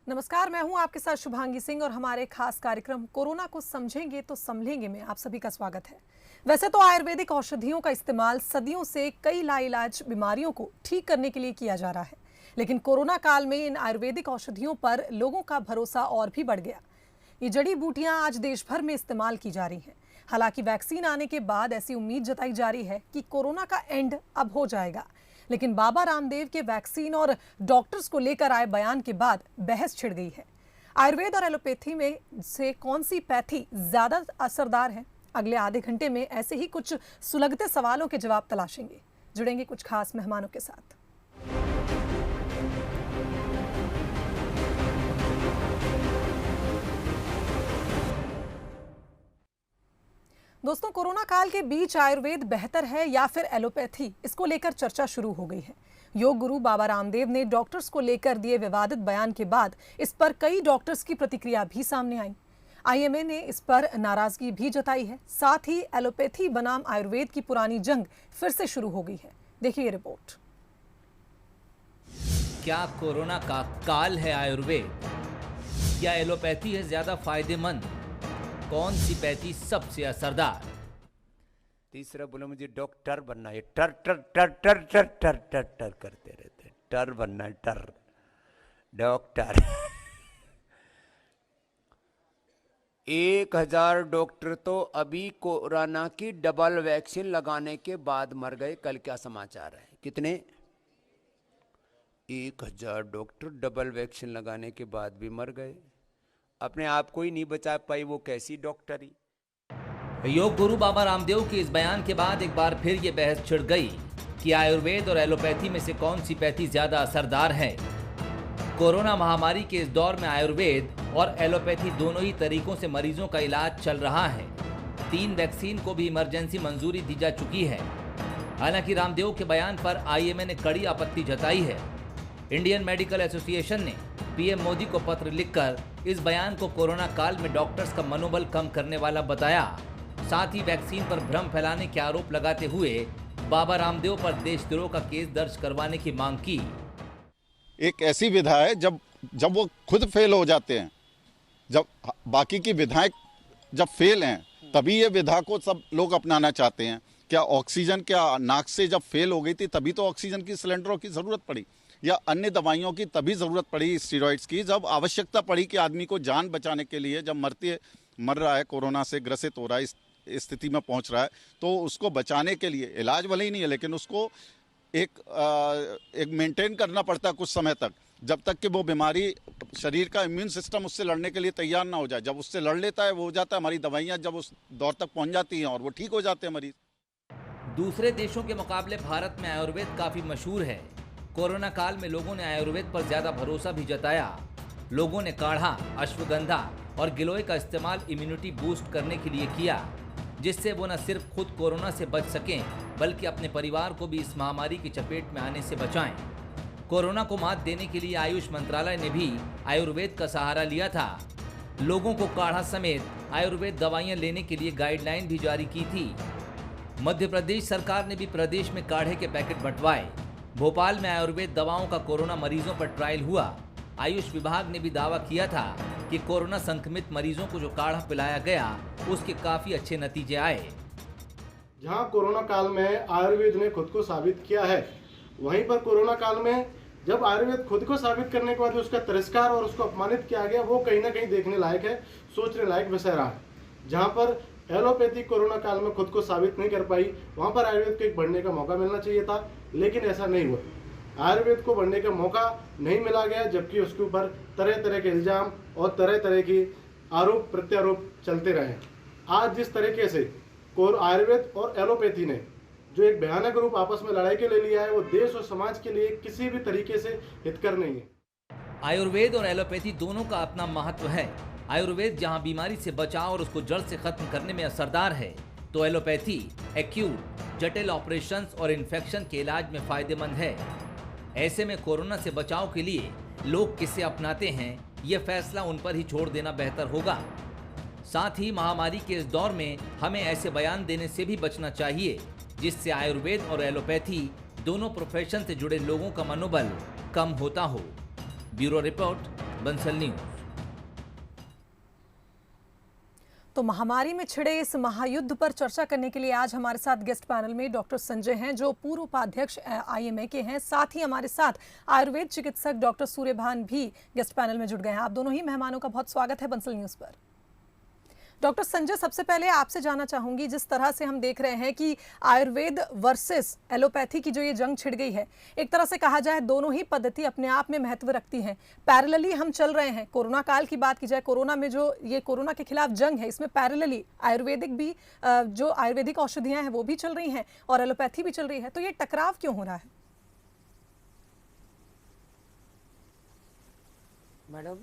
नमस्कार, मैं हूं आपके साथ शुभांगी सिंह और हमारे खास कार्यक्रम कोरोना को समझेंगे तो संभलेंगे में आप सभी का स्वागत है। वैसे तो आयुर्वेदिक औषधियों का इस्तेमाल सदियों से कई लाइलाज बीमारियों को ठीक करने के लिए किया जा रहा है, लेकिन कोरोना काल में इन आयुर्वेदिक औषधियों पर लोगों का भरोसा और भी बढ़ गया। ये जड़ी बूटियां आज देश भर में इस्तेमाल की जा रही हैं। हालांकि वैक्सीन आने के बाद ऐसी उम्मीद जताई जा रही है कि कोरोना का एंड अब हो जाएगा, लेकिन बाबा रामदेव के वैक्सीन और डॉक्टर्स को लेकर आए बयान के बाद बहस छिड़ गई है। आयुर्वेद और एलोपैथी में से कौन सी पैथी ज्यादा असरदार है? अगले आधे घंटे में ऐसे ही कुछ सुलगते सवालों के जवाब तलाशेंगे। जुड़ेंगे कुछ खास मेहमानों के साथ। दोस्तों, कोरोना काल के बीच आयुर्वेद बेहतर है या फिर एलोपैथी, इसको लेकर चर्चा शुरू हो गई है। योग गुरु बाबा रामदेव ने डॉक्टर्स को लेकर दिए विवादित बयान के बाद इस पर कई डॉक्टर्स की प्रतिक्रिया भी सामने आई। आईएमए ने इस पर नाराजगी भी जताई है। साथ ही एलोपैथी बनाम आयुर्वेद की पुरानी जंग फिर से शुरू हो गई है। देखिए ये रिपोर्ट। क्या कोरोना का काल है आयुर्वेद या एलोपैथी है ज्यादा फायदेमंद? कौन सी पैथी सबसे असरदार? तीसरा बोला मुझे डॉक्टर बनना है, टर टर टर टर टर टर टर टर करते रहते, टर बनना है, टर डॉक्टर 1000 डॉक्टर तो अभी कोरोना की डबल वैक्सीन लगाने के बाद मर गए। कल क्या समाचार है? कितने? 1000 डॉक्टर डबल वैक्सीन लगाने के बाद भी मर गए। अपने आप को ही नहीं बचा पाई, वो कैसी डॉक्टरी। योग गुरु बाबा रामदेव के इस बयान के बाद एक बार फिर ये बहस छिड़ गई कि आयुर्वेद और एलोपैथी में से कौन सी पैथी ज्यादा असरदार है। कोरोना महामारी के इस दौर में आयुर्वेद और एलोपैथी दोनों ही तरीकों से मरीजों का इलाज चल रहा है। 3 वैक्सीन को भी इमरजेंसी मंजूरी दी जा चुकी है। हालांकि रामदेव के बयान पर आईएमए ने कड़ी आपत्ति जताई है। इंडियन मेडिकल एसोसिएशन ने पीएम मोदी को पत्र लिखकर इस बयान को कोरोना काल में डॉक्टर्स का मनोबल कम करने वाला बताया। साथ ही वैक्सीन पर भ्रम फैलाने के आरोप लगाते हुए बाबा रामदेव पर देशद्रोह का केस दर्ज करवाने की मांग की। एक ऐसी विधा है जब वो खुद फेल हो जाते हैं, जब बाकी की विधाएं जब फेल हैं तभी ये विधा को सब लोग अपनाना चाहते हैं। क्या ऑक्सीजन क्या नाक से जब फेल हो गई थी तभी तो ऑक्सीजन की सिलेंडरों की जरूरत पड़ी, या अन्य दवाइयों की तभी ज़रूरत पड़ी, स्टीरॉइड्स की, जब आवश्यकता पड़ी कि आदमी को जान बचाने के लिए, जब मर रहा है, कोरोना से ग्रसित हो रहा है, इस स्थिति में पहुंच रहा है, तो उसको बचाने के लिए इलाज भले ही नहीं है लेकिन उसको एक मेंटेन करना पड़ता है कुछ समय तक, जब तक कि वो बीमारी, शरीर का इम्यून सिस्टम उससे लड़ने के लिए तैयार ना हो जाए। जब उससे लड़ लेता है, वो हो जाता है, हमारी दवाइयाँ जब उस दौर तक पहुँच जाती हैं और वो ठीक हो जाते हैं मरीज। दूसरे देशों के मुकाबले भारत में आयुर्वेद काफी मशहूर है। कोरोना काल में लोगों ने आयुर्वेद पर ज्यादा भरोसा भी जताया। लोगों ने काढ़ा, अश्वगंधा और गिलोय का इस्तेमाल इम्यूनिटी बूस्ट करने के लिए किया, जिससे वो न सिर्फ खुद कोरोना से बच सकें बल्कि अपने परिवार को भी इस महामारी की चपेट में आने से बचाएं। कोरोना को मात देने के लिए आयुष मंत्रालय ने भी आयुर्वेद का सहारा लिया था। लोगों को काढ़ा समेत आयुर्वेद दवाइयाँ लेने के लिए गाइडलाइन भी जारी की थी। मध्य प्रदेश सरकार ने भी प्रदेश में काढ़े के पैकेट बंटवाए। भोपाल में आयुर्वेद दवाओं का कोरोना मरीजों पर ट्रायल हुआ। आयुष विभाग ने भी दावा किया था कि कोरोना संक्रमित मरीजों को जो काढ़ा पिलाया गया उसके काफी अच्छे नतीजे आए। जहां कोरोना काल में आयुर्वेद ने खुद को साबित किया है, वहीं पर कोरोना काल में जब आयुर्वेद खुद को साबित करने के बाद उसका तिरस्कार और उसको अपमानित किया गया, वो कहीं ना कहीं देखने लायक है, सोचने लायक विषय रहा है। जहां पर एलोपैथी कोरोना काल में खुद को साबित नहीं कर पाई, वहां पर आयुर्वेद को एक बढ़ने का मौका मिलना चाहिए था, लेकिन ऐसा नहीं हुआ। आयुर्वेद को बढ़ने का मौका नहीं मिला गया, जबकि उसके ऊपर तरह तरह के इल्जाम और तरह तरह की आरोप प्रत्यारोप चलते रहे। आज जिस तरीके से आयुर्वेद और एलोपैथी ने जो एक भयानक रूप आपस में लड़ाई के ले लिया है, वो देश और समाज के लिए किसी भी तरीके से हितकर नहीं है। आयुर्वेद और एलोपैथी दोनों का अपना महत्व है। आयुर्वेद जहां बीमारी से बचाव और उसको जड़ से खत्म करने में असरदार है, तो एलोपैथी एक्यूट, जटिल ऑपरेशंस और इन्फेक्शन के इलाज में फायदेमंद है। ऐसे में कोरोना से बचाव के लिए लोग किसे अपनाते हैं, ये फैसला उन पर ही छोड़ देना बेहतर होगा। साथ ही महामारी के इस दौर में हमें ऐसे बयान देने से भी बचना चाहिए जिससे आयुर्वेद और एलोपैथी दोनों प्रोफेशन से जुड़े लोगों का मनोबल कम होता हो। Bureau report, Bansal news. तो महामारी में छिड़े इस महायुद्ध पर चर्चा करने के लिए आज हमारे साथ गेस्ट पैनल में डॉक्टर संजय हैं, जो पूर्व उपाध्यक्ष IMA के हैं। साथ ही हमारे साथ आयुर्वेद चिकित्सक डॉक्टर सूर्यभान भी गेस्ट पैनल में जुड़ गए हैं। आप दोनों ही मेहमानों का बहुत स्वागत है बंसल न्यूज पर। डॉक्टर संजय, सबसे पहले आपसे जानना चाहूंगी, जिस तरह से हम देख रहे हैं कि आयुर्वेद वर्सेस एलोपैथी की जो ये जंग छिड़ गई है, एक तरह से कहा जाए दोनों ही पद्धति अपने आप में महत्व रखती हैं, पैरेलली हम चल रहे हैं। कोरोना काल की बात की जाए, कोरोना में जो ये कोरोना के खिलाफ जंग है, इसमें पैरेलली आयुर्वेदिक भी जो आयुर्वेदिक औषधियां हैं वो भी चल रही हैं और एलोपैथी भी चल रही है, तो ये टकराव क्यों हो रहा है? मैडम,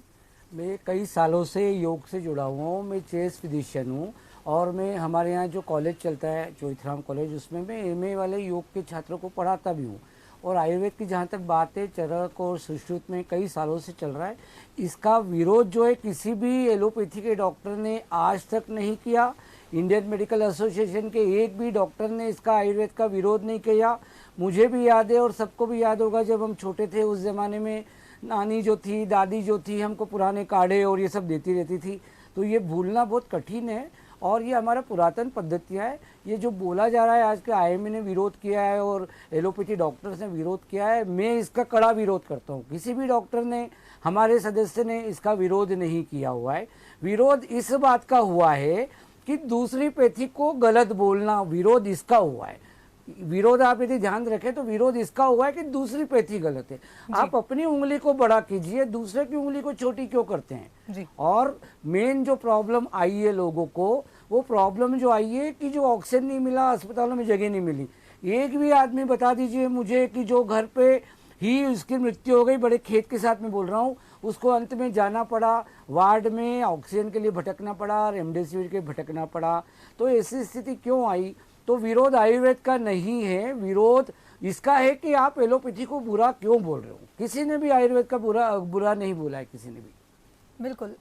मैं कई सालों से योग से जुड़ा हुआ हूँ। मैं चेस्ट फिजिशियन हूँ और मैं हमारे यहाँ जो कॉलेज चलता है चोइथराम कॉलेज, उसमें मैं MA वाले योग के छात्रों को पढ़ाता भी हूँ। और आयुर्वेद की जहाँ तक बात है, चरक और सुश्रुत में कई सालों से चल रहा है। इसका विरोध जो है किसी भी एलोपैथी के डॉक्टर ने आज तक नहीं किया। इंडियन मेडिकल एसोसिएशन के एक भी डॉक्टर ने इसका आयुर्वेद का विरोध नहीं किया। मुझे भी याद है और सबको भी याद होगा, जब हम छोटे थे उस ज़माने में नानी जो थी, दादी जो थी, हमको पुराने काढ़े और ये सब देती रहती थी। तो ये भूलना बहुत कठिन है और ये हमारा पुरातन पद्धतियाँ है। ये जो बोला जा रहा है आज के IMA ने विरोध किया है और एलोपैथी डॉक्टर्स ने विरोध किया है, मैं इसका कड़ा विरोध करता हूँ। किसी भी डॉक्टर ने, हमारे सदस्य ने इसका विरोध नहीं किया हुआ है। विरोध इस बात का हुआ है कि दूसरी पैथी को गलत बोलना, विरोध इसका हुआ है। विरोध आप यदि ध्यान रखें तो विरोध इसका हुआ है कि दूसरी पैथी गलत है। आप अपनी उंगली को बड़ा कीजिए, दूसरे की उंगली को छोटी क्यों करते हैं जी। और मेन जो प्रॉब्लम आई है लोगों को, वो प्रॉब्लम जो आई है कि जो ऑक्सीजन नहीं मिला, अस्पतालों में जगह नहीं मिली। एक भी आदमी बता दीजिए मुझे कि जो घर पे ही उसकी मृत्यु हो गई, बड़े खेत के साथ में बोल रहा हूँ, उसको अंत में जाना पड़ा, वार्ड में ऑक्सीजन के लिए भटकना पड़ा, रेमडेसिविर के भटकना पड़ा। तो ऐसी स्थिति क्यों आई? तो विरोध आयुर्वेद का नहीं है, विरोध इसका है कि आप एलोपैथी को बुरा क्यों बोल रहे हो। किसी ने भी आयुर्वेद का बुरा नहीं बोला है, किसी ने भी। बिल्कुल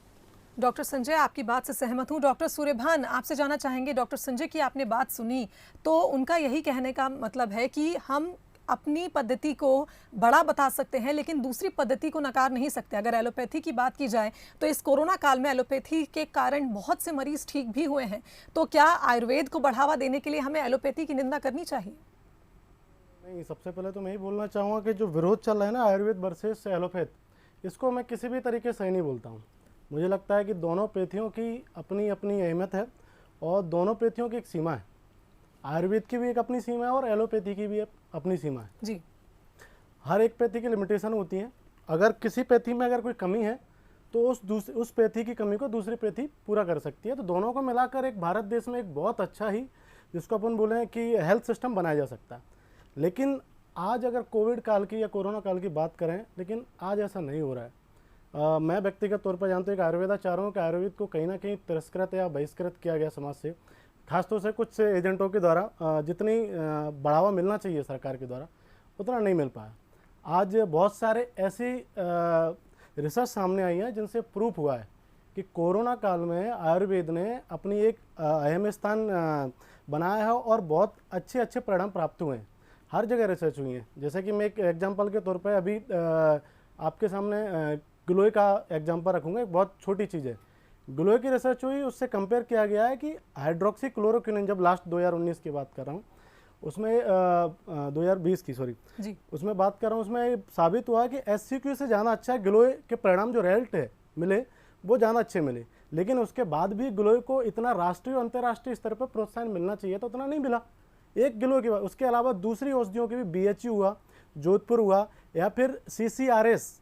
डॉक्टर संजय, आपकी बात से सहमत हूँ। डॉक्टर सूर्यभान, आपसे जानना चाहेंगे, डॉक्टर संजय की आपने बात सुनी तो उनका यही कहने का मतलब है कि हम अपनी पद्धति को बड़ा बता सकते हैं लेकिन दूसरी पद्धति को नकार नहीं सकते। अगर एलोपैथी की बात की जाए तो इस कोरोना काल में एलोपैथी के कारण बहुत से मरीज ठीक भी हुए हैं, तो क्या आयुर्वेद को बढ़ावा देने के लिए हमें एलोपैथी की निंदा करनी चाहिए? नहीं, सबसे पहले तो मैं ही बोलना चाहूँगा कि जो विरोध चल रहा है ना आयुर्वेद वर्सेस एलोपैथ, इसको मैं किसी भी तरीके से नहीं बोलता हूँ। मुझे लगता है कि दोनों पैथियों की अपनी अपनी अहमियत है और दोनों पैथियों की एक सीमा है। आयुर्वेद की भी एक अपनी सीमा है और एलोपैथी की भी अपनी सीमा है जी। हर एक पैथी की लिमिटेशन होती है। अगर किसी पैथी में अगर कोई कमी है तो उस पैथी की कमी को दूसरी पैथी पूरा कर सकती है। तो दोनों को मिलाकर एक भारत देश में एक बहुत अच्छा ही, जिसको अपन बोले कि हेल्थ सिस्टम बनाया जा सकता है। लेकिन आज अगर कोविड काल की या कोरोना काल की बात करें, लेकिन आज ऐसा नहीं हो रहा है। मैं व्यक्तिगत तौर पर जानता हूँ कि आयुर्वेदाचार्यों हूँ कि आयुर्वेद को कहीं ना कहीं तिरस्कृत या बहिष्कृत किया गया समाज से, खासतौर से कुछ एजेंटों के द्वारा। जितनी बढ़ावा मिलना चाहिए सरकार के द्वारा उतना नहीं मिल पाया। आज बहुत सारे ऐसी रिसर्च सामने आई है जिनसे प्रूफ हुआ है कि कोरोना काल में आयुर्वेद ने अपनी एक अहम स्थान बनाया है और बहुत अच्छे अच्छे परिणाम प्राप्त हुए हैं। हर जगह रिसर्च हुई है। जैसे कि मैं एक एग्जांपल के तौर पे अभी आपके सामने ग्लोए का एग्जांपल रखूँगा। एक बहुत छोटी चीज़ है, ग्लोए की रिसर्च हुई, उससे कंपेयर किया गया है कि हाइड्रोक्सी क्लोरोक्विनिन, जब लास्ट 2019 की बात कर रहा हूँ, उसमें 2020 की सॉरी जी। उसमें बात कर रहा हूँ, उसमें साबित हुआ कि SCQ से ज़्यादा अच्छा ग्लोए के परिणाम जो रिजल्ट है मिले वो ज़्यादा अच्छे मिले। लेकिन उसके बाद भी ग्लोए को इतना राष्ट्रीय और अंतर्राष्ट्रीय स्तर पर प्रोत्साहन मिलना चाहिए तो उतना नहीं मिला। एक ग्लोए के बाद उसके अलावा दूसरी औषधियों के भी BHU हुआ, जोधपुर हुआ, या फिर CCRS,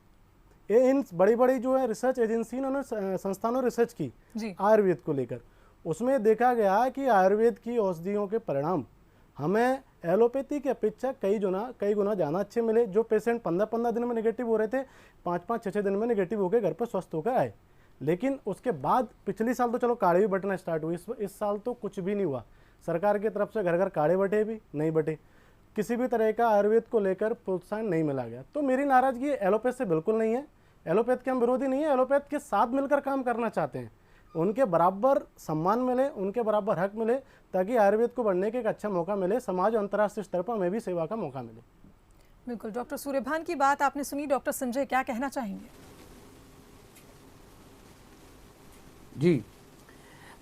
ये इन बड़ी बड़ी जो है रिसर्च एजेंसी उन्होंने संस्थानों रिसर्च की आयुर्वेद को लेकर। उसमें देखा गया कि आयुर्वेद की औषधियों के परिणाम हमें एलोपैथी की अपेक्षा कई गुना ज़्यादा अच्छे मिले। जो पेशेंट 15-15 दिन में नेगेटिव हो रहे थे, 5-5, 6-6 दिन में नेगेटिव होकर घर पर स्वस्थ होकर आए। लेकिन उसके बाद पिछली साल तो चलो काढ़े भी बटना स्टार्ट हुई, इस साल तो कुछ भी नहीं हुआ। सरकार की तरफ से घर घर काढ़े बटे भी नहीं बटे, किसी भी तरह का आयुर्वेद को लेकर प्रोत्साहन नहीं मिला गया। तो मेरी नाराजगी एलोपैथ से बिल्कुल नहीं है। एलोपैथ के हम विरोधी नहीं है, एलोपैथ के साथ मिलकर काम करना चाहते हैं। उनके बराबर सम्मान मिले, उनके बराबर हक मिले, ताकि आयुर्वेद को बढ़ने के एक अच्छा मौका मिले, समाज और अंतर्राष्ट्रीय स्तर पर हमें भी सेवा का मौका मिले। बिल्कुल, डॉक्टर सूर्यभान की बात आपने सुनी। डॉक्टर संजय क्या कहना चाहेंगे? जी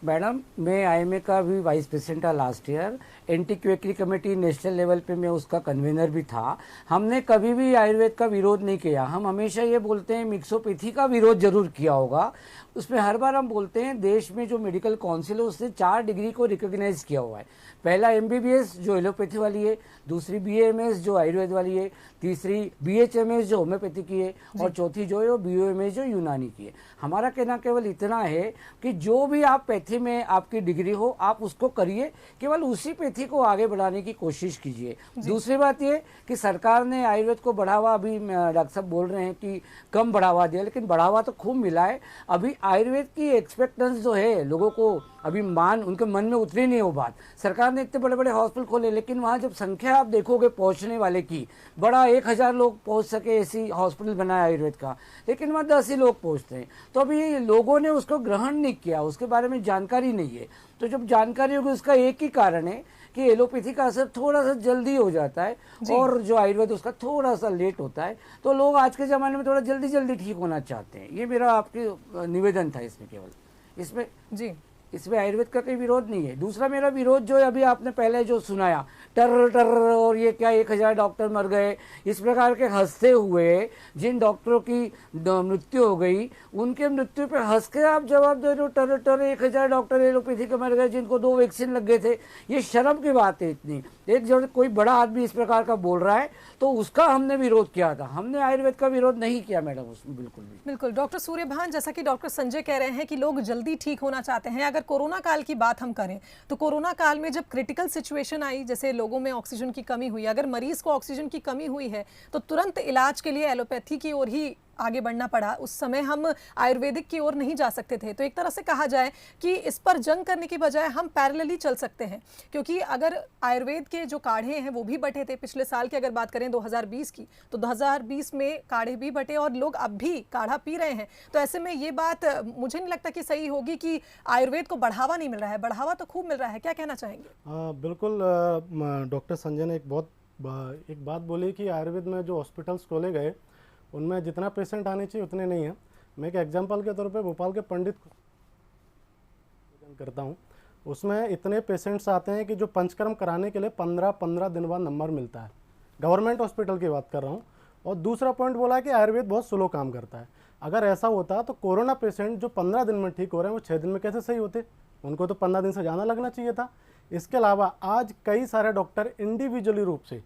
मैडम, मैं आईएमए का भी वाइस प्रेसिडेंट था last year. Anti quackery committee national level पे मैं उसका कन्वीनर भी था। हमने कभी भी आयुर्वेद का विरोध नहीं किया। हम हमेशा ये बोलते हैं मिक्सोपैथी का विरोध जरूर किया होगा। उसमें हर बार हम बोलते हैं देश में जो मेडिकल काउंसिल है उसने 4 डिग्री को रिकॉग्नाइज किया हुआ है। पहला एमबीबीएस जो एलोपैथी वाली है, दूसरी बीएएमएस जो आयुर्वेद वाली है, तीसरी बीएचएमएस जो होम्योपैथी की है, और चौथी जो है वो बीओएमएस जो यूनानी की है। हमारा कहना केवल इतना है कि जो भी आप पैथी में आपकी डिग्री हो आप उसको करिए, केवल उसी पैथी को आगे बढ़ाने की कोशिश कीजिए। दूसरी बात ये कि सरकार ने आयुर्वेद को बढ़ावा, अभी डॉक्टर साहब बोल रहे हैं कि कम बढ़ावा दिया, लेकिन बढ़ावा तो खूब मिला है। अभी आयुर्वेद की एक्सपेक्टेंस जो है लोगों को अभी उनके मन में उतरी नहीं वो बात। सरकार ने इतने बड़े बड़े हॉस्पिटल खोले, लेकिन वहाँ जब संख्या आप देखोगे पहुँचने वाले की, बड़ा 1000 लोग पहुँच सके ऐसी हॉस्पिटल बनाया आयुर्वेद का, लेकिन वहाँ 10 ही लोग पहुँचते हैं। तो अभी लोगों ने उसको ग्रहण नहीं किया, उसके बारे में जानकारी नहीं है। तो जब जानकारी होगी उसका एक ही कारण है कि एलोपैथी का असर थोड़ा सा जल्दी हो जाता है और जो आयुर्वेद उसका थोड़ा सा लेट होता है। तो लोग आज के ज़माने में थोड़ा जल्दी जल्दी ठीक होना चाहते हैं। ये मेरा आपके निवेदन था इसमें। केवल इसमें आयुर्वेद का कोई विरोध नहीं है। दूसरा मेरा विरोध जो है, अभी आपने पहले जो सुनाया टर टर और ये क्या 1000 डॉक्टर मर गए, इस प्रकार के हंसते हुए जिन डॉक्टरों की मृत्यु हो गई उनके मृत्यु पे हंस के आप जवाब दे रहे हो टर टर 1000 डॉक्टर एलोपैथी के मर गए जिनको 2 वैक्सीन लग गए थे। ये शर्म की बात है इतनी। एक जब कोई बड़ा आदमी इस प्रकार का बोल रहा है तो उसका हमने विरोध किया था। हमने आयुर्वेद का विरोध नहीं किया मैडम उसमें बिल्कुल भी। बिल्कुल डॉक्टर सूर्यभान, जैसा कि डॉक्टर संजय कह रहे हैं कि लोग जल्दी ठीक होना चाहते हैं। अगर कोरोना काल की बात हम करें तो कोरोना काल में जब क्रिटिकल सिचुएशन आई, जैसे लोगों में ऑक्सीजन की कमी हुई, अगर मरीज को ऑक्सीजन की कमी हुई है तो तुरंत इलाज के लिए एलोपैथी की ओर ही आगे बढ़ना पड़ा। उस समय हम आयुर्वेदिक की ओर नहीं जा सकते थे। तो एक तरह से कहा जाए कि इस पर जंग करने की बजाय हम पैरेलली चल सकते हैं, क्योंकि अगर आयुर्वेद के जो काढ़े हैं वो भी बटे थे। पिछले साल की अगर बात करें 2020 की, तो 2020 में काढ़े भी बटे और लोग अब भी काढ़ा पी रहे हैं। तो ऐसे में ये बात मुझे नहीं लगता कि सही होगी कि आयुर्वेद को बढ़ावा नहीं मिल रहा है। बढ़ावा तो खूब मिल रहा है। क्या कहना चाहेंगे? बिल्कुल, डॉक्टर संजय ने एक बात बोली कि आयुर्वेद में जो हॉस्पिटल्स खोले गए उनमें जितना पेशेंट आने चाहिए उतने नहीं है। मैं एक एग्जांपल के तौर पे भोपाल के पंडित करता हूँ, उसमें इतने पेशेंट्स आते हैं कि जो पंचकर्म कराने के लिए 15 दिन बाद नंबर मिलता है। गवर्नमेंट हॉस्पिटल की बात कर रहा हूँ। और दूसरा पॉइंट बोला कि आयुर्वेद बहुत स्लो काम करता है। अगर ऐसा होता तो कोरोना पेशेंट जो 15 दिन में ठीक हो रहे हैं वो 6 दिन में कैसे सही होते? उनको तो 15 दिन से ज़्यादा लगना चाहिए था। इसके अलावा आज कई सारे डॉक्टर इंडिविजुअली रूप से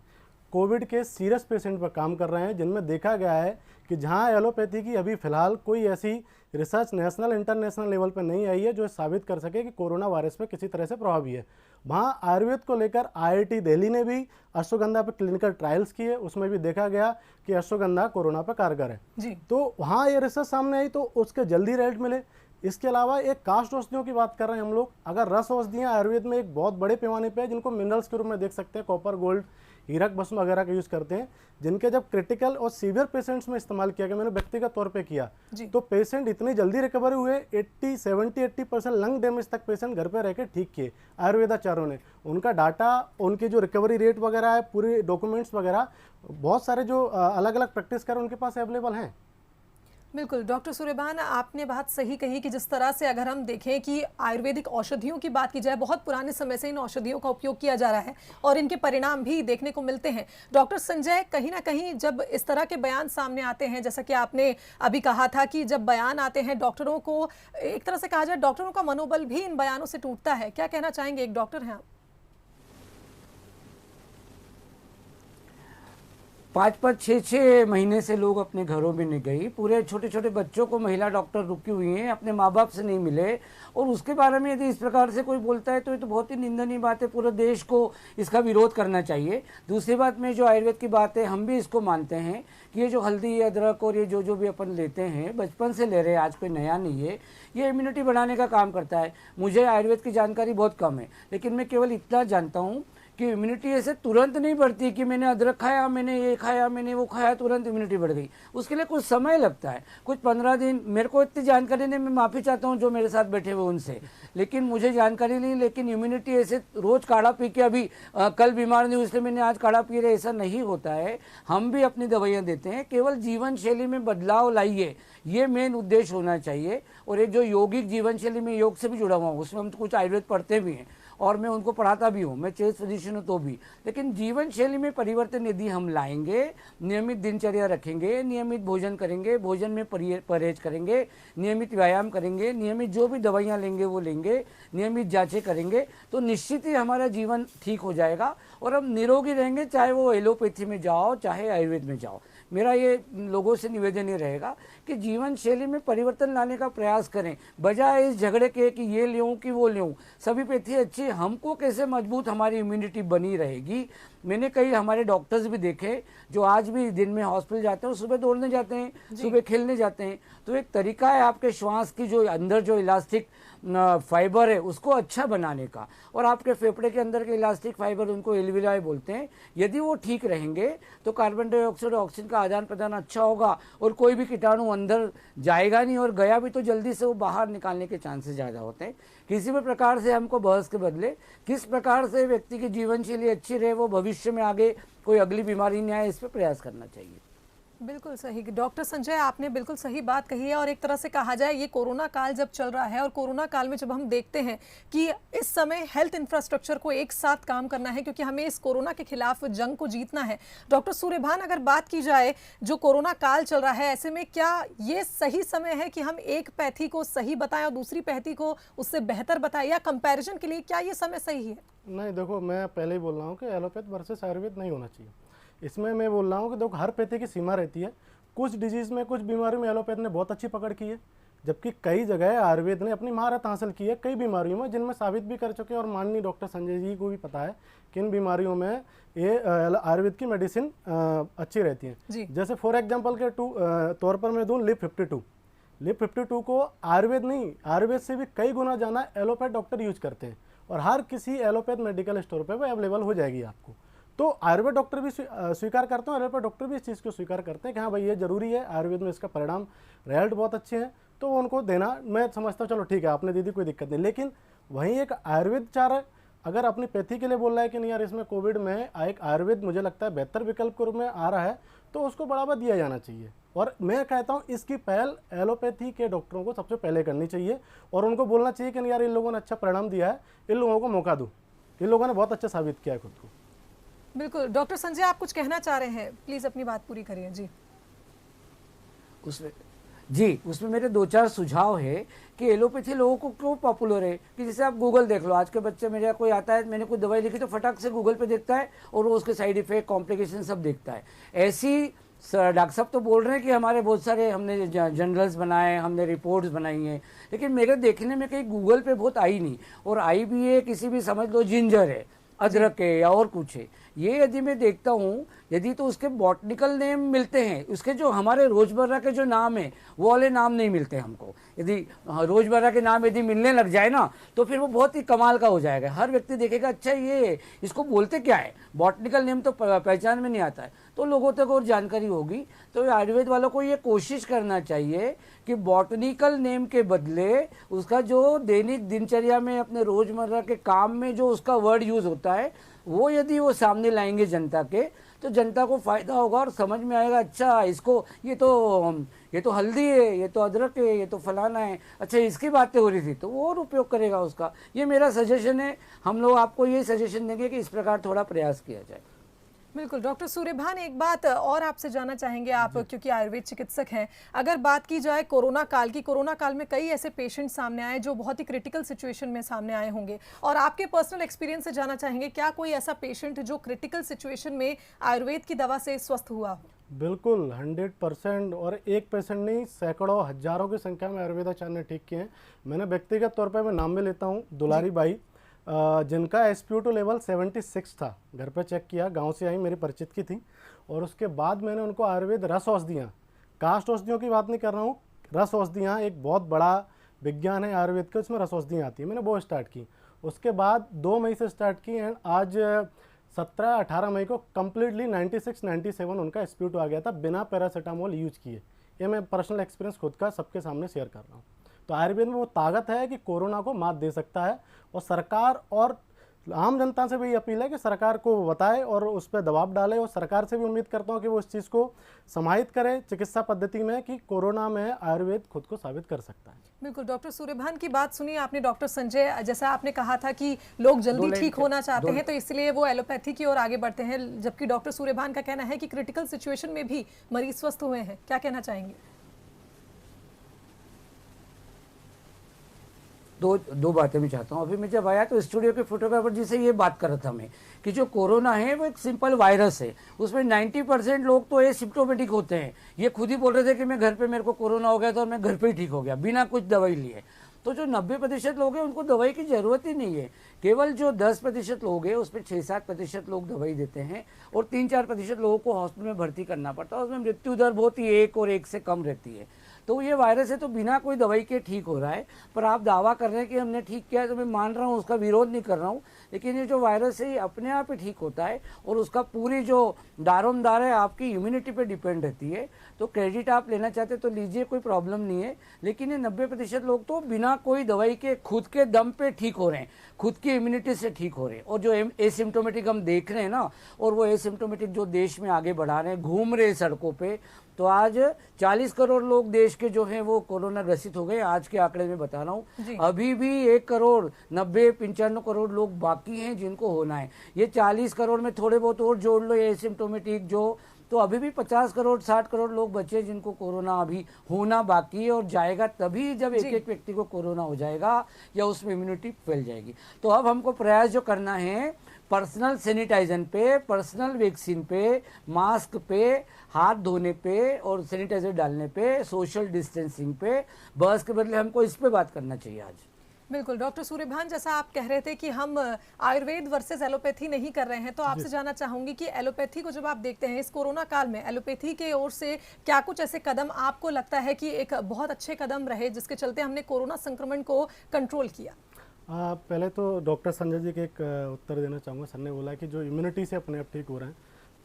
कोविड के सीरियस पेशेंट पर काम कर रहे हैं, जिनमें देखा गया है कि जहां एलोपैथी की अभी फिलहाल कोई ऐसी रिसर्च नेशनल इंटरनेशनल लेवल पर नहीं आई है जो साबित कर सके कि कोरोना वायरस पे किसी तरह से प्रभावी है। वहां आयुर्वेद को लेकर IIT दिल्ली ने भी अश्वगंधा पर क्लिनिकल ट्रायल्स किए, उसमें भी देखा गया कि अश्वगंधा कोरोना पर कारगर है। तो वहाँ ये रिसर्च सामने आई तो उसके जल्दी रिजल्ट मिले। इसके अलावा एक कास्ट औषधियों की बात कर रहे हैं हम लोग। अगर रस औषधियाँ आयुर्वेद में एक बहुत बड़े पैमाने पे है, जिनको मिनरल्स के रूप में देख सकते हैं, कॉपर, गोल्ड, हीरक, भस्म वगैरह का यूज़ करते हैं, जिनके जब क्रिटिकल और सीवियर पेशेंट्स में इस्तेमाल किया गया, मैंने व्यक्तिगत तौर पे किया, तो पेशेंट इतनी जल्दी रिकवर हुए, 80% लंग डैमेज तक पेशेंट घर पे रह के ठीक किए आयुर्वेदाचार्यों ने। उनका डाटा, उनकी जो रिकवरी रेट वगैरह है, पूरे डॉक्यूमेंट्स वगैरह, बहुत सारे जो अलग अलग प्रैक्टिस कर उनके पास अवेलेबल हैं। बिल्कुल डॉक्टर सूर्यभान, आपने बात सही कही कि जिस तरह से अगर हम देखें कि आयुर्वेदिक औषधियों की बात की जाए, बहुत पुराने समय से इन औषधियों का उपयोग किया जा रहा है और इनके परिणाम भी देखने को मिलते हैं। डॉक्टर संजय, कहीं ना कहीं जब इस तरह के बयान सामने आते हैं, जैसा कि आपने अभी कहा था कि जब बयान आते हैं डॉक्टरों को, एक तरह से कहा जाए डॉक्टरों का मनोबल भी इन बयानों से टूटता है। क्या कहना चाहेंगे? एक डॉक्टर हैं आप। 5-5, 6-6 महीने से लोग अपने घरों में नहीं गई। पूरे छोटे छोटे बच्चों को महिला डॉक्टर रुकी हुई हैं, अपने माँ बाप से नहीं मिले, और उसके बारे में यदि इस प्रकार से कोई बोलता है तो ये तो बहुत ही निंदनीय बात है। पूरे देश को इसका विरोध करना चाहिए। दूसरी बात में जो आयुर्वेद की बात है, हम भी इसको मानते हैं कि ये जो हल्दी, अदरक और ये जो भी अपन लेते हैं, बचपन से ले रहे हैं, आज कोई नया नहीं है, ये इम्यूनिटी बढ़ाने का काम करता है। मुझे आयुर्वेद की जानकारी बहुत कम है, लेकिन मैं केवल इतना जानता हूँ कि इम्यूनिटी ऐसे तुरंत नहीं बढ़ती कि मैंने अदरक खाया, मैंने ये खाया, मैंने वो खाया, तुरंत इम्यूनिटी बढ़ गई। उसके लिए कुछ समय लगता है, कुछ 15 दिन। मेरे को इतनी जानकारी नहीं, मैं माफ़ी चाहता हूँ जो मेरे साथ बैठे हुए उनसे, लेकिन मुझे जानकारी नहीं। लेकिन इम्यूनिटी ऐसे रोज़ काढ़ा पी के अभी कल बीमार नहीं हुई इसलिए मैंने आज काढ़ा पी रहे, ऐसा नहीं होता है। हम भी अपनी दवाइयाँ देते हैं, केवल जीवन शैली में बदलाव लाइए, ये मेन उद्देश्य होना चाहिए। और एक जो यौगिक जीवन शैली में योग से भी जुड़ा हुआ हूँ, उसमें हम कुछ आयुर्वेद पढ़ते भी हैं और मैं उनको पढ़ाता भी हूँ, मैं चेस्ट फिजिशियन हूँ तो भी। लेकिन जीवन शैली में परिवर्तन यदि हम लाएंगे, नियमित दिनचर्या रखेंगे, नियमित भोजन करेंगे, भोजन में परहेज करेंगे, नियमित व्यायाम करेंगे, नियमित जो भी दवाइयाँ लेंगे वो लेंगे, नियमित जांचें करेंगे, तो निश्चित ही हमारा जीवन ठीक हो जाएगा और हम निरोगी रहेंगे, चाहे वो एलोपैथी में जाओ चाहे आयुर्वेद में जाओ। मेरा ये लोगों से निवेदन ये रहेगा कि जीवन शैली में परिवर्तन लाने का प्रयास करें, बजाय इस झगड़े के कि ये लूँ कि वो लूँ। सभी पैथी अच्छी, हमको कैसे मजबूत हमारी इम्यूनिटी बनी रहेगी। मैंने कई हमारे डॉक्टर्स भी देखे जो आज भी दिन में हॉस्पिटल जाते हैं, सुबह दौड़ने जाते हैं, सुबह खेलने जाते हैं। तो एक तरीका है आपके श्वास की जो अंदर जो इलास्टिक फाइबर है उसको अच्छा बनाने का, और आपके फेफड़े के अंदर के इलास्टिक फाइबर, उनको एल्विलाई बोलते हैं, यदि वो ठीक रहेंगे तो कार्बन डाइऑक्साइड और ऑक्सीजन का आदान प्रदान अच्छा होगा और कोई भी कीटाणु अंदर जाएगा नहीं, और गया भी तो जल्दी से वो बाहर निकालने के चांसेस ज़्यादा होते हैं। किसी भी प्रकार से हमको बहस के बदले किस प्रकार से व्यक्ति की जीवन शैली अच्छी रहे, वो भविष्य में आगे कोई अगली बीमारी नहीं आए, इस पर प्रयास करना चाहिए। बिल्कुल सही डॉक्टर संजय, आपने बिल्कुल सही बात कही है। और एक तरह से कहा जाए, ये कोरोना काल जब चल रहा है और कोरोना काल में जब हम देखते हैं कि इस समय हेल्थ इंफ्रास्ट्रक्चर को एक साथ काम करना है, क्योंकि हमें इस कोरोना के खिलाफ जंग को जीतना है। डॉक्टर सूर्यभान, अगर बात की जाए जो कोरोना काल चल रहा है, ऐसे में क्या ये सही समय है कि हम एक पैथी को सही बताएं और दूसरी पैथी को उससे बेहतर बताएं, या कंपैरिजन के लिए क्या ये समय सही है? नहीं, देखो, मैं पहले ही बोल रहा हूँ कि एलोपैथ वर्सेस आयुर्वेद नहीं होना चाहिए। इसमें मैं बोल रहा हूँ कि देखो, हर पैथी की सीमा रहती है। कुछ डिजीज़ में, कुछ बीमारियों में एलोपैथ ने बहुत अच्छी पकड़ की है, जबकि कई जगह आयुर्वेद ने अपनी महारत हासिल की है कई बीमारियों में, जिनमें साबित भी कर चुके हैं। और माननीय डॉक्टर संजय जी को भी पता है कि इन बीमारियों में ये आयुर्वेद की मेडिसिन अच्छी रहती है। जैसे फॉर एग्जाम्पल के तौर पर मैं दूँ लिप 52 को आयुर्वेद नहीं, आयुर्वेद से भी कई गुना ज़्यादा एलोपैथ डॉक्टर यूज करते हैं, और हर किसी एलोपैथ मेडिकल स्टोर पर वो अवेलेबल हो जाएगी आपको। तो आयुर्वेद डॉक्टर भी स्वीकार करते हैं, एलोपैथ डॉक्टर भी इस चीज़ को स्वीकार करते हैं कि हाँ भाई ये जरूरी है, आयुर्वेद में इसका परिणाम रिजल्ट बहुत अच्छे हैं, तो वो उनको देना मैं समझता हूँ। चलो ठीक है, आपने दीदी कोई दिक्कत नहीं। लेकिन वहीं एक आयुर्वेद चार अगर अपनी पैथी के लिए बोल रहा है कि नहीं यार, इसमें कोविड में एक आयुर्वेद मुझे लगता है बेहतर विकल्प के रूप में आ रहा है, तो उसको बढ़ावा दिया जाना चाहिए। और मैं कहता हूँ इसकी पहल एलोपैथी के डॉक्टरों को सबसे पहले करनी चाहिए, और उनको बोलना चाहिए कि नहीं यार, इन लोगों ने अच्छा परिणाम दिया है, इन लोगों को मौका दो, इन लोगों ने बहुत अच्छा साबित किया है खुद को। बिल्कुल। डॉक्टर संजय, आप कुछ कहना चाह रहे हैं, प्लीज अपनी बात पूरी करिए। उसमें मेरे 2-4 सुझाव है कि एलोपैथी लोगों को क्यों पॉपुलर है। कि जैसे आप गूगल देख लो, आज के बच्चे, मेरे कोई आता है, मैंने कोई दवाई लिखी तो फटाक से गूगल पे देखता है और वो उसके साइड इफेक्ट, कॉम्प्लिकेशन सब देखता है। ऐसी डॉक्टर साहब तो बोल रहे हैं कि हमारे बहुत सारे हमने जर्नल्स बनाए, हमने रिपोर्ट्स बनाई हैं, लेकिन मेरे देखने में कहीं गूगल पे बहुत आई नहीं। और आई भी है, किसी भी समझ लो जिंजर है, अदरक है या और कुछ है, ये यदि मैं देखता हूँ, यदि तो उसके बॉटनिकल नेम मिलते हैं, उसके जो हमारे रोजमर्रा के जो नाम है वो वाले नाम नहीं मिलते हमको। यदि रोजमर्रा के नाम यदि मिलने लग जाए ना, तो फिर वो बहुत ही कमाल का हो जाएगा। हर व्यक्ति देखेगा अच्छा ये इसको बोलते क्या है, बॉटनिकल नेम तो पहचान में नहीं आता है, तो लोगों तक और जानकारी होगी। तो आयुर्वेद वालों को ये कोशिश करना चाहिए कि बॉटनिकल नेम के बदले उसका जो दैनिक दिनचर्या में, अपने रोजमर्रा के काम में जो उसका वर्ड यूज होता है, वो यदि वो सामने लाएंगे जनता के, तो जनता को फायदा होगा और समझ में आएगा, अच्छा इसको ये तो हल्दी है, ये तो अदरक है, ये तो फलाना है, अच्छा इसकी बातें हो रही थी, तो वो और उपयोग करेगा उसका। ये मेरा सजेशन है। हम लोग आपको ये सजेशन देंगे कि इस प्रकार थोड़ा प्रयास किया जाए। बिल्कुल। डॉक्टर सूर्यभान, एक बात और आपसे जानना चाहेंगे, आप क्योंकि आयुर्वेद चिकित्सक हैं, अगर बात की जाए कोरोना काल की, कोरोना काल में कई ऐसे पेशेंट सामने आए जो बहुत ही क्रिटिकल सिचुएशन में सामने आए होंगे, और आपके पर्सनल एक्सपीरियंस से जानना चाहेंगे, क्या कोई ऐसा पेशेंट जो क्रिटिकल सिचुएशन में आयुर्वेद की दवा से स्वस्थ हुआ हो? बिल्कुल 100%, और एक पेशेंट नहीं, सैकड़ों हजारों की संख्या में आयुर्वेदाचार्य ने ठीक किए हैं। मैंने व्यक्तिगत तौर पर मैं नाम भी लेता हूँ, दुलारी बाई, जिनका SpO2 लेवल 76 था, घर पे चेक किया, गांव से आई, मेरी परिचित की थी, और उसके बाद मैंने उनको आयुर्वेद रस औषधियाँ, कास्ट औषधियों की बात नहीं कर रहा हूँ, रस औषधियाँ एक बहुत बड़ा विज्ञान है आयुर्वेद के, उसमें रस औषधियाँ आती है, मैंने वो स्टार्ट की, उसके बाद 2 मई से स्टार्ट की एंड आज 17-18 मई को कम्प्लीटली 96-97 उनका स्पीड आ गया था बिना पैरासीटामोल यूज किए। ये मैं पर्सनल एक्सपीरियंस खुद का सबके सामने शेयर कर रहा हूँ। तो आयुर्वेद में वो ताकत है कि कोरोना को मात दे सकता है, और सरकार और आम जनता से भी अपील है कि सरकार को बताए और उस पर दबाव डाले, और सरकार से भी उम्मीद करता हूँ कि वो इस चीज़ को समाहित करे चिकित्सा पद्धति में कि कोरोना में आयुर्वेद खुद को साबित कर सकता है। बिल्कुल, डॉक्टर सूर्यभान की बात सुनिए आपने। डॉक्टर संजय, जैसा आपने कहा था कि लोग जल्दी ठीक होना चाहते हैं तो इसलिए वो एलोपैथी की ओर आगे बढ़ते हैं, जबकि डॉक्टर सूर्यभान का कहना है कि क्रिटिकल सिचुएशन में भी मरीज स्वस्थ हुए हैं। क्या कहना चाहेंगे? दो बातें मैं चाहता हूँ। अभी मैं जब आया तो स्टूडियो के फोटोग्राफर जी से ये बात कर रहा था मैं कि जो कोरोना है वो एक सिंपल वायरस है, उसमें 90% लोग तो एसिम्प्टोमेटिक होते हैं। ये खुद ही बोल रहे थे कि मैं घर पे मेरे को कोरोना हो गया था और मैं घर पे ही ठीक हो गया बिना कुछ दवाई लिए। तो जो 90% लोग हैं उनको दवाई की ज़रूरत ही नहीं है। केवल जो 10% लोग हैं उसमें 6-7% लोग दवाई देते हैं और 3-4% लोगों को हॉस्पिटल में भर्ती करना पड़ता है। उसमें मृत्यु दर बहुत ही 1 और 1 से कम रहती है। तो ये वायरस है तो बिना कोई दवाई के ठीक हो रहा है। पर आप दावा कर रहे हैं कि हमने ठीक किया है तो मैं मान रहा हूँ, उसका विरोध नहीं कर रहा हूँ, लेकिन ये जो वायरस है ये अपने आप ही ठीक होता है और उसका पूरी जो दारोमदार है आपकी इम्यूनिटी पे डिपेंड रहती है। तो क्रेडिट आप लेना चाहते तो लीजिए, कोई प्रॉब्लम नहीं है। लेकिन ये 90% लोग तो बिना कोई दवाई के खुद के दम पे ठीक हो रहे हैं, खुद की इम्यूनिटी से ठीक हो रहे हैं। और जो एसिम्प्टोमेटिक हम देख रहे हैं ना, और वो एसिम्प्टोमेटिक जो देश में आगे बढ़ा रहे हैं, घूम रहे हैं सड़कों पे, तो आज 40 करोड़ लोग देश के जो हैं वो कोरोना ग्रसित हो गए। आज के आंकड़े में बता रहा हूँ, अभी भी 1 करोड़ 90-95 करोड़ लोग बाकी हैं जिनको होना है। ये 40 करोड़ में थोड़े बहुत और जोड़ लो ये एसिम्प्टोमेटिक जो, तो अभी भी 50 करोड़ 60 करोड़ लोग बचे जिनको कोरोना अभी होना बाकी है, और जाएगा तभी जब एक व्यक्ति को कोरोना हो जाएगा या उसमें इम्यूनिटी फैल जाएगी। तो अब हमको प्रयास जो करना है पर्सनल सैनिटाइजर पे, पर्सनल वैक्सीन पे, मास्क पे, हाथ धोने पे और सैनिटाइजर डालने पे, सोशल डिस्टेंसिंग पे, बस के बदले हमको इस पे बात करना चाहिए आज। बिल्कुल डॉक्टर सूर्यभान, जैसा आप कह रहे थे कि हम आयुर्वेद वर्सेस एलोपैथी नहीं कर रहे हैं, तो आपसे जानना चाहूंगी कि एलोपैथी को जब आप देखते हैं इस कोरोना काल में, एलोपैथी के ओर से क्या कुछ ऐसे कदम आपको लगता है कि एक बहुत अच्छे कदम रहे जिसके चलते हमने कोरोना संक्रमण को कंट्रोल किया? पहले तो डॉक्टर संजय जी के एक उत्तर देना चाहूँगा। सर ने बोला कि जो इम्यूनिटी से अपने आप ठीक हो रहे हैं,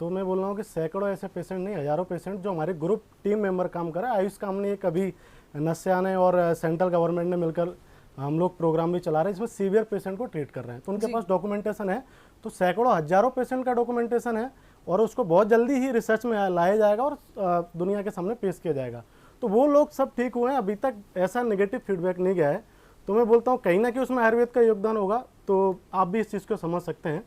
तो मैं बोल रहा हूँ कि सैकड़ों ऐसे पेशेंट नहीं, हज़ारों पेशेंट जो हमारे ग्रुप टीम मेंबर काम कर रहे हैं। आयुष काम ने कभी नस्या ने और सेंट्रल गवर्नमेंट ने मिलकर हम लोग प्रोग्राम भी चला रहे हैं, इसमें सीवियर पेशेंट को ट्रीट कर रहे हैं। तो उनके पास डॉक्यूमेंटेशन है, तो सैकड़ों हज़ारों पेशेंट का डॉक्यूमेंटेशन है और उसको बहुत जल्दी ही रिसर्च में लाया जाएगा और दुनिया के सामने पेश किया जाएगा। तो वो लोग सब ठीक हुए हैं, अभी तक ऐसा नेगेटिव फीडबैक नहीं गया है। तो मैं बोलता हूँ कहीं ना कहीं उसमें आयुर्वेद का योगदान होगा, तो आप भी इस चीज़ को समझ सकते हैं।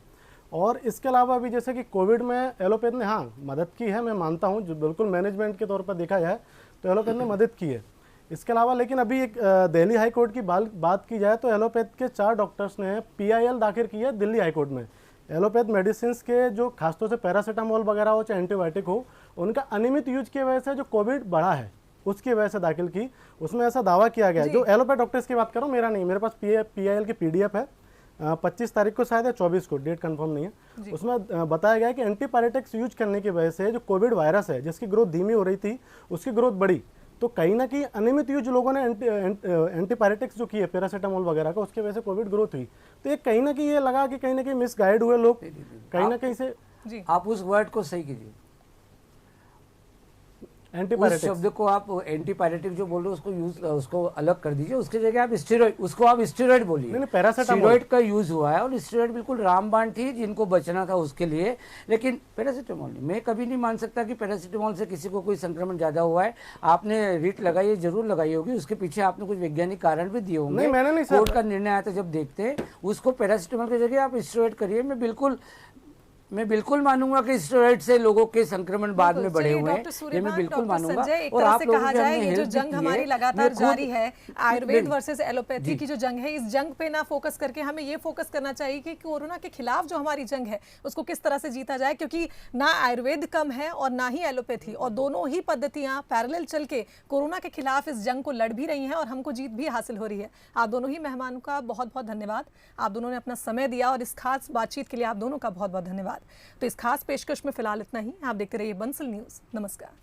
और इसके अलावा भी जैसे कि कोविड में एलोपैथ ने हाँ मदद की है, मैं मानता हूँ, जो बिल्कुल मैनेजमेंट के तौर पर देखा जाए तो एलोपैथ ने मदद की है। इसके अलावा लेकिन अभी एक दिल्ली हाई कोर्ट की बात की जाए तो एलोपैथ के 4 डॉक्टर्स ने PIL दाखिल की है दिल्ली हाई कोर्ट में। एलोपैथ मेडिसिन के जो खासतौर से पैरासीटामोल वगैरह हो चाहे एंटीबायोटिक हो, उनका अनियमित यूज की वजह से जो कोविड बढ़ा है उसकी वजह से दाखिल की। उसमें ऐसा दावा किया गया है, जो एलोपैथ डॉक्टर्स की बात कर रहा हूँ, मेरा नहीं, मेरे पास PIL की PDF है, 25 तारीख को शायद है, 24 को, डेट कंफर्म नहीं है। उसमें बताया गया है कि एंटीपायरेटिक्स यूज करने की वजह से जो कोविड वायरस है जिसकी ग्रोथ धीमी हो रही थी उसकी ग्रोथ बढ़ी। तो कहीं ना कहीं अनियमित यूज लोगों ने एंटीपायरेटिक्स जो की है पैरासीटामोल वगैरह का, उसकी वजह से कोविड ग्रोथ हुई। तो ये कहीं ना कहीं ये लगा कि कहीं ना कहीं मिसगाइड हुए लोग, कहीं ना कहीं से। आप उस वर्ड को सही कीजिए, उस शब्द को आप एंटीपायरेटिक जो बोल रहे हो उसको अलग कर दीजिए, उसकी जगह आप स्टेरॉइड, उसको आप स्टेरॉइड बोलिए। स्टेरॉइड का यूज हुआ है और स्टेरॉइड बिल्कुल रामबाण थी जिनको बचना था उसके लिए, लेकिन पैरासीटामोल नहीं। मैं कभी नहीं मान सकता कि पैरासीटामोल से किसी को कोई संक्रमण ज्यादा हुआ है। आपने रीट लगाई है, जरूर लगाई होगी, उसके पीछे आपने कुछ वैज्ञानिक कारण भी दिए होंगे। कोर्ट का निर्णय आया था जब देखते हैं उसको, पैरासीटामोल की जगह आप स्टेरॉइड करिए। मैं बिल्कुल मानूंगा कि स्टेरॉइड से लोगों के संक्रमण बाद में बढ़े हुए हैं, ये मैं बिल्कुल मानूंगा। और आप लोगों की हमने हेल्प भी की है। जो जंग हमारी लगातार जारी है, आयुर्वेद वर्सेस एलोपैथी की जो जंग है, इस जंग पे ना फोकस करके हमें ये फोकस करना चाहिए कि कोरोना के खिलाफ जो हमारी जंग है उसको किस तरह से जीता जाए, क्योंकि ना आयुर्वेद कम है और ना ही एलोपैथी, और दोनों ही पद्धतियां पैरेलल चल के कोरोना के खिलाफ इस जंग को लड़ भी रही हैं और हमको जीत भी हासिल हो रही है। आप दोनों ही मेहमानों का बहुत बहुत धन्यवाद, आप दोनों ने अपना समय दिया और इस खास बातचीत के लिए आप दोनों का बहुत बहुत धन्यवाद। तो इस खास पेशकश में फिलहाल इतना ही। आप देखते रहिए बंसल न्यूज। नमस्कार।